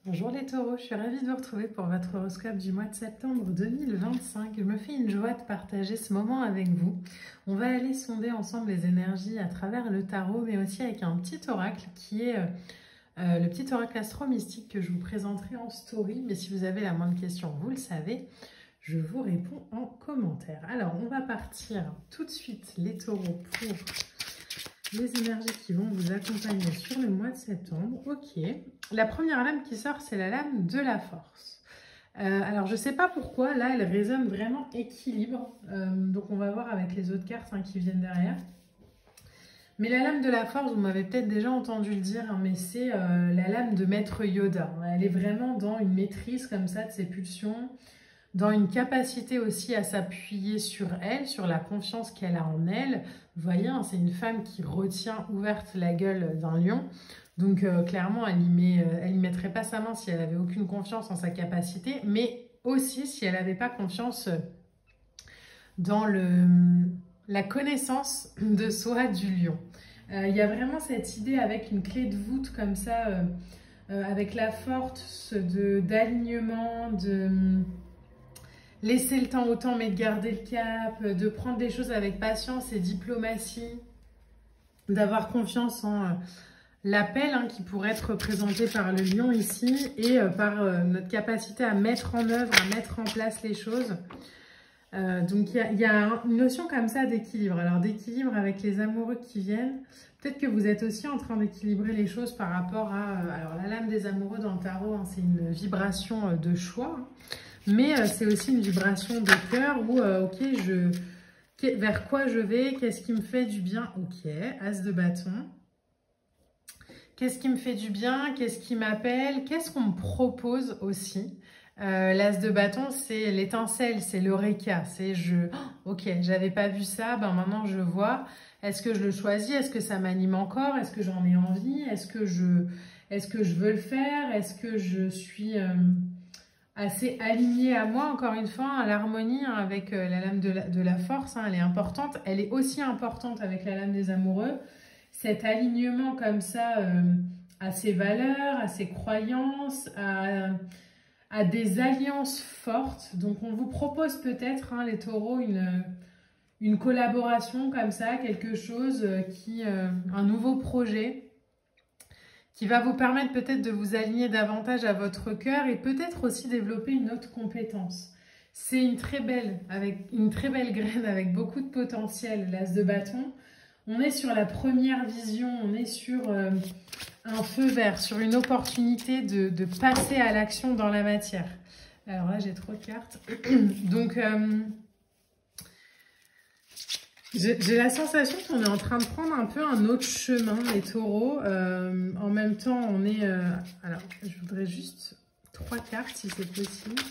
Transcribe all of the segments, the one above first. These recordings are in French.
Bonjour les taureaux, je suis ravie de vous retrouver pour votre horoscope du mois de septembre 2025. Je me fais une joie de partager ce moment avec vous. On va aller sonder ensemble les énergies à travers le tarot, mais aussi avec un petit oracle qui est le petit oracle astro-mystique que je vous présenterai en story. Mais si vous avez la moindre question, vous le savez, je vous réponds en commentaire. Alors, on va partir tout de suite les taureaux pour les énergies qui vont vous accompagner sur le mois de septembre. Ok. La première lame qui sort, c'est la lame de la force. Alors, je ne sais pas pourquoi, là, elle résonne vraiment équilibre. Donc, on va voir avec les autres cartes qui viennent derrière. Mais la lame de la force, vous m'avez peut-être déjà entendu le dire, mais c'est la lame de Maître Yoda. Elle est vraiment dans une maîtrise comme ça de ses pulsions, dans une capacité aussi à s'appuyer sur elle, sur la confiance qu'elle a en elle. Vous voyez, c'est une femme qui retient ouverte la gueule d'un lion. Donc clairement, elle y mettrait pas sa main si elle avait aucune confiance en sa capacité, mais aussi si elle n'avait pas confiance dans la connaissance de soi du lion. Il y a vraiment cette idée avec une clé de voûte comme ça, avec la force d'alignement, de laisser le temps au temps mais de garder le cap, de prendre des choses avec patience et diplomatie, d'avoir confiance en l'appel qui pourrait être représenté par le lion ici et par notre capacité à mettre en œuvre, à mettre en place les choses. Donc il y a une notion comme ça d'équilibre. Alors d'équilibre avec les amoureux qui viennent. Peut-être que vous êtes aussi en train d'équilibrer les choses par rapport à... alors la lame des amoureux dans le tarot, c'est une vibration de choix. Mais c'est aussi une vibration de cœur où, ok, vers quoi je vais, qu'est-ce qui me fait du bien, ok, as de bâton. Qu'est-ce qui me fait du bien, qu'est-ce qui m'appelle, qu'est-ce qu'on me propose aussi. L'as de bâton, c'est l'étincelle, c'est l'eureka, c'est ok, j'avais pas vu ça, ben maintenant je vois. Est-ce que je le choisis? Est-ce que ça m'anime encore? Est-ce que j'en ai envie? Est-ce que je veux le faire? Est-ce que je suis assez alignée à moi, encore une fois, à l'harmonie avec la lame de la force, elle est importante. Elle est aussi importante avec la lame des amoureux. Cet alignement comme ça à ses valeurs, à ses croyances, à des alliances fortes. Donc on vous propose peut-être, les taureaux, une collaboration comme ça, quelque chose un nouveau projet qui va vous permettre peut-être de vous aligner davantage à votre cœur et peut-être aussi développer une autre compétence. C'est une très belle graine avec beaucoup de potentiel, l'as de bâton. On est sur la première vision, on est sur un feu vert, sur une opportunité de passer à l'action dans la matière. Alors là, j'ai trop de cartes. Donc, j'ai la sensation qu'on est en train de prendre un peu un autre chemin, les taureaux. En même temps, on est... alors, je voudrais juste 3 cartes, si c'est possible.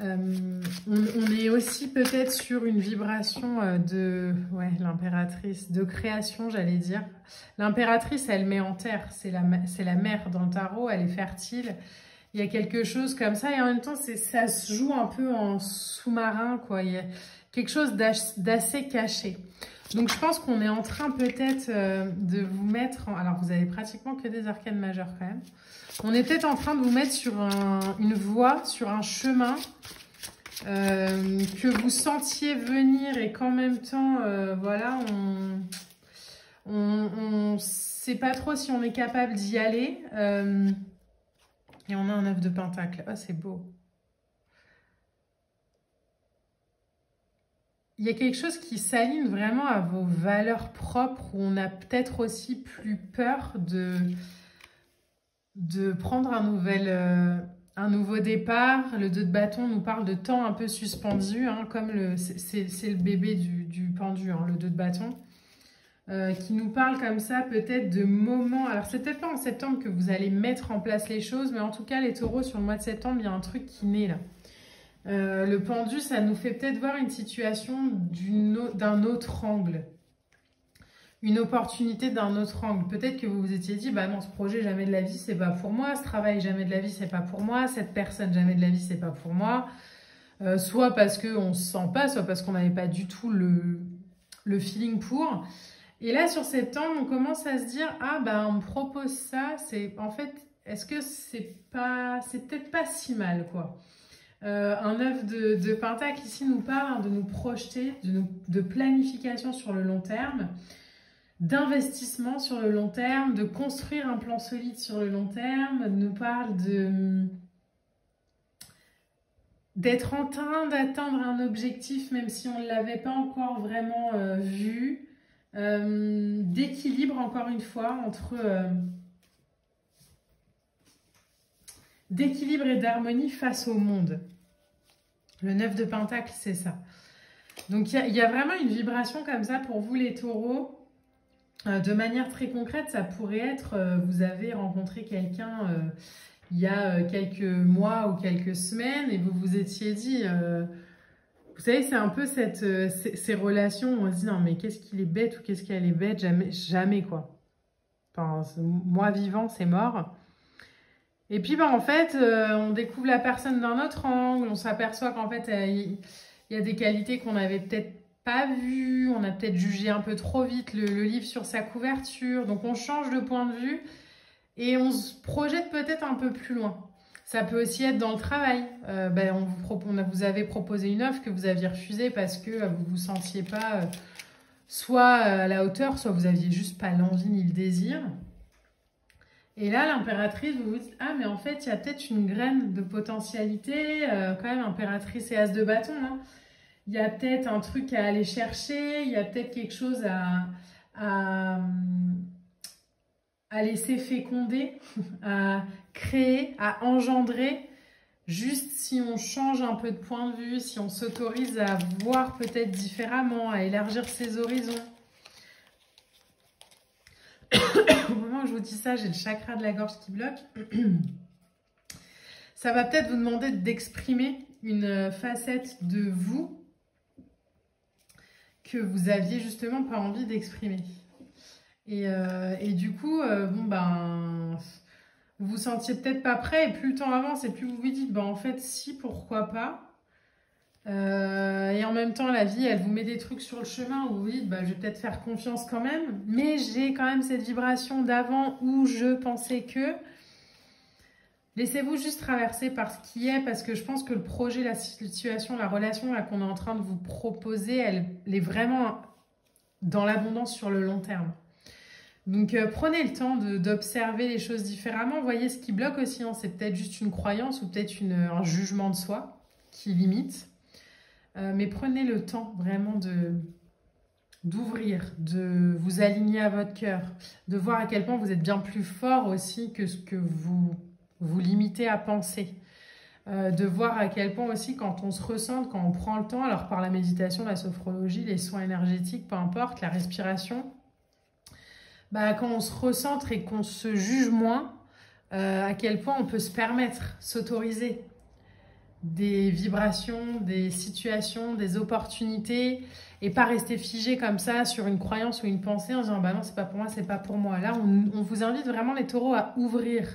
On est aussi peut-être sur une vibration de l'impératrice, de création, j'allais dire. L'impératrice, elle met en terre, c'est la mère dans le tarot, elle est fertile. Il y a quelque chose comme ça, et en même temps, ça se joue un peu en sous-marin, quoi. Il y a quelque chose d'assez caché. Donc, je pense qu'on est en train peut-être de vous mettre... Alors, vous avez pratiquement que des arcanes majeures quand même. On est peut-être en train de vous mettre sur une voie, sur un chemin que vous sentiez venir et qu'en même temps, voilà, on sait pas trop si on est capable d'y aller. Et on a un œuf de pentacle. Oh, c'est beau. Il y a quelque chose qui s'aligne vraiment à vos valeurs propres, où on a peut-être aussi plus peur de prendre un nouveau départ. Le 2 de bâton nous parle de temps un peu suspendu, comme c'est le bébé du pendu, le 2 de bâton, qui nous parle comme ça peut-être de moments. Alors c'est peut-être pas en septembre que vous allez mettre en place les choses, mais en tout cas les taureaux, sur le mois de septembre, il y a un truc qui naît là. Le pendu, ça nous fait peut-être voir une situation d'un autre angle. Une opportunité d'un autre angle. Peut-être que vous vous étiez dit, bah non, ce projet jamais de la vie, c'est pas pour moi. Ce travail jamais de la vie, c'est pas pour moi. Cette personne jamais de la vie, c'est pas pour moi. Soit parce qu'on se sent pas, soit parce qu'on n'avait pas du tout le feeling pour. Et là, sur septembre, on commence à se dire, ah bah on me propose ça. C'est en fait est-ce que c'est peut-être pas si mal, quoi. Un 9 de Pentacle ici nous parle de nous projeter, de planification sur le long terme, d'investissement sur le long terme, de construire un plan solide sur le long terme, nous parle d'être en train d'atteindre un objectif même si on ne l'avait pas encore vraiment vu, d'équilibre encore une fois entre d'équilibre et d'harmonie face au monde. Le 9 de Pentacle, c'est ça. Donc il y a vraiment une vibration comme ça pour vous les taureaux. De manière très concrète, ça pourrait être, vous avez rencontré quelqu'un il y a quelques mois ou quelques semaines et vous vous étiez dit, vous savez, c'est un peu ces relations où on se dit non mais qu'est-ce qu'il est bête ou qu'est-ce qu'elle est bête, jamais, jamais quoi. Enfin, moi vivant, c'est mort. Et puis ben, en fait, on découvre la personne d'un autre angle, on s'aperçoit qu'en fait, il y a des qualités qu'on n'avait peut-être pas vues, on a peut-être jugé un peu trop vite le livre sur sa couverture, donc on change de point de vue et on se projette peut-être un peu plus loin. Ça peut aussi être dans le travail. Vous avez proposé une offre que vous aviez refusée parce que vous ne vous sentiez pas soit à la hauteur, soit vous n'aviez juste pas l'envie ni le désir. Et là, l'impératrice, vous vous dites, ah mais en fait, il y a peut-être une graine de potentialité, quand même, impératrice et as de bâton, hein. Il y a peut-être un truc à aller chercher, il y a peut-être quelque chose à laisser féconder, à créer, à engendrer, juste si on change un peu de point de vue, si on s'autorise à voir peut-être différemment, à élargir ses horizons. Au moment où je vous dis ça, j'ai le chakra de la gorge qui bloque. Ça va peut-être vous demander d'exprimer une facette de vous que vous aviez justement pas envie d'exprimer. Et du coup, vous vous sentiez peut-être pas prêt et plus le temps avance et plus vous vous dites, en fait, si, pourquoi pas. Et en même temps, la vie, elle vous met des trucs sur le chemin où vous vous dites, je vais peut-être faire confiance quand même, mais j'ai quand même cette vibration d'avant où je pensais que... Laissez-vous juste traverser par ce qui est, parce que je pense que le projet, la situation, la relation qu'on est en train de vous proposer, elle est vraiment dans l'abondance sur le long terme. Donc, prenez le temps d'observer les choses différemment. Voyez ce qui bloque aussi, hein. C'est peut-être juste une croyance ou peut-être un jugement de soi qui limite. Mais prenez le temps vraiment d'ouvrir, de vous aligner à votre cœur, de voir à quel point vous êtes bien plus fort aussi que ce que vous limitez à penser. De voir à quel point aussi quand on se ressent, quand on prend le temps, alors par la méditation, la sophrologie, les soins énergétiques, peu importe, la respiration, quand on se recentre et qu'on se juge moins, à quel point on peut se permettre, s'autoriser des vibrations, des situations, des opportunités et pas rester figé comme ça sur une croyance ou une pensée en disant non, c'est pas pour moi, c'est pas pour moi. Là, on vous invite vraiment les taureaux à ouvrir.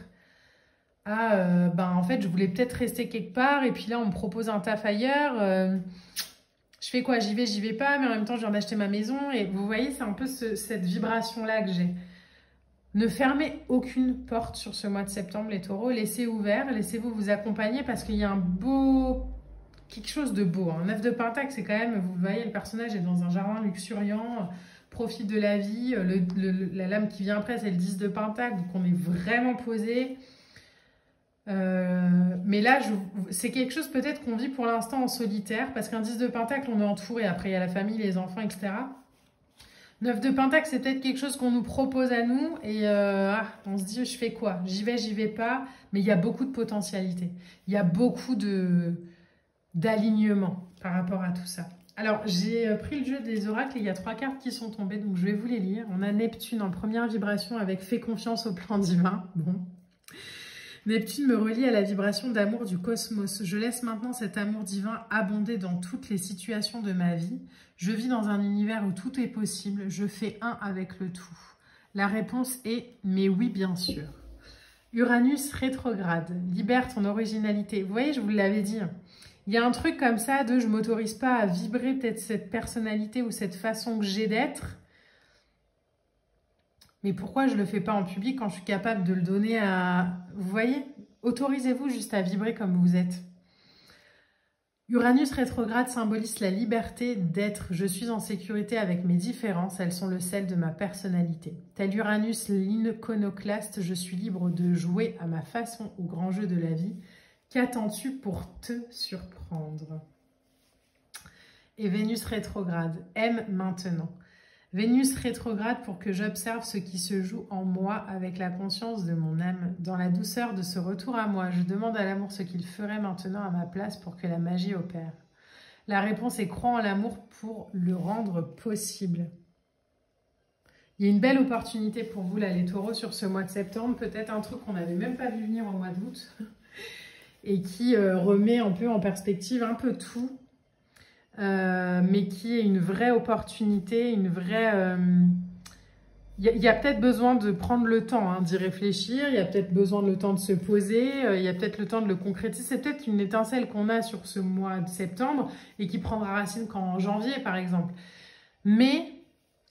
En fait, je voulais peut-être rester quelque part et puis là, on me propose un taf ailleurs. Je fais quoi? J'y vais pas, mais en même temps, je viens d'acheter ma maison. Et vous voyez, c'est un peu cette vibration-là que j'ai. Ne fermez aucune porte sur ce mois de septembre, les taureaux. Laissez ouvert, laissez-vous vous accompagner parce qu'il y a quelque chose de beau. Un 9 de Pentacle, c'est quand même, vous voyez, le personnage est dans un jardin luxuriant, profite de la vie. La lame qui vient après, c'est le 10 de Pentacle, donc on est vraiment posé. Mais là, c'est quelque chose peut-être qu'on vit pour l'instant en solitaire, parce qu'un 10 de Pentacle, on est entouré. Après, il y a la famille, les enfants, etc. 9 de Pentacle, c'est peut-être quelque chose qu'on nous propose à nous et on se dit, je fais quoi? J'y vais pas, mais il y a beaucoup de potentialité. Il y a beaucoup d'alignement par rapport à tout ça. Alors, j'ai pris le jeu des oracles et il y a 3 cartes qui sont tombées, donc je vais vous les lire. On a Neptune en première vibration avec « Fais confiance au plan divin ». Bon. Neptune me relie à la vibration d'amour du cosmos. Je laisse maintenant cet amour divin abonder dans toutes les situations de ma vie. Je vis dans un univers où tout est possible. Je fais un avec le tout. La réponse est « mais oui, bien sûr ». Uranus rétrograde. Libère ton originalité. Vous voyez, je vous l'avais dit. Il y a un truc comme ça de « je ne m'autorise pas à vibrer peut-être cette personnalité ou cette façon que j'ai d'être ». Mais pourquoi je ne le fais pas en public quand je suis capable de le donner à... Vous voyez? Autorisez-vous juste à vibrer comme vous êtes. Uranus rétrograde symbolise la liberté d'être. Je suis en sécurité avec mes différences, elles sont le sel de ma personnalité. Tel Uranus l'iconoclaste, je suis libre de jouer à ma façon au grand jeu de la vie. Qu'attends-tu pour te surprendre? Et Vénus rétrograde, aime maintenant. Vénus rétrograde pour que j'observe ce qui se joue en moi avec la conscience de mon âme. Dans la douceur de ce retour à moi, je demande à l'amour ce qu'il ferait maintenant à ma place pour que la magie opère. La réponse est croire en l'amour pour le rendre possible. Il y a une belle opportunité pour vous, là, les taureaux, sur ce mois de septembre. Peut-être un truc qu'on n'avait même pas vu venir au mois d'août et qui remet un peu en perspective un peu tout. Mais qui est une vraie opportunité, une vraie... Il y a peut-être besoin de prendre le temps d'y réfléchir, il y a peut-être besoin de le temps de se poser, il y a peut-être le temps de le concrétiser. C'est peut-être une étincelle qu'on a sur ce mois de septembre et qui prendra racine qu'en janvier, par exemple. Mais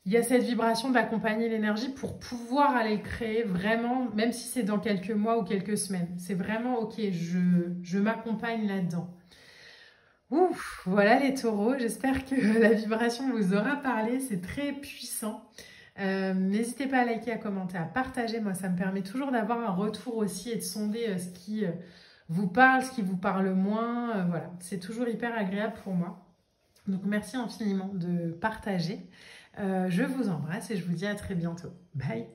il y a cette vibration d'accompagner l'énergie pour pouvoir aller le créer vraiment, même si c'est dans quelques mois ou quelques semaines. C'est vraiment, ok, je m'accompagne là-dedans. Ouf, voilà les taureaux, j'espère que la vibration vous aura parlé, c'est très puissant. N'hésitez pas à liker, à commenter, à partager, moi ça me permet toujours d'avoir un retour aussi et de sonder ce qui vous parle, ce qui vous parle moins, voilà, c'est toujours hyper agréable pour moi. Donc merci infiniment de partager, je vous embrasse et je vous dis à très bientôt, bye.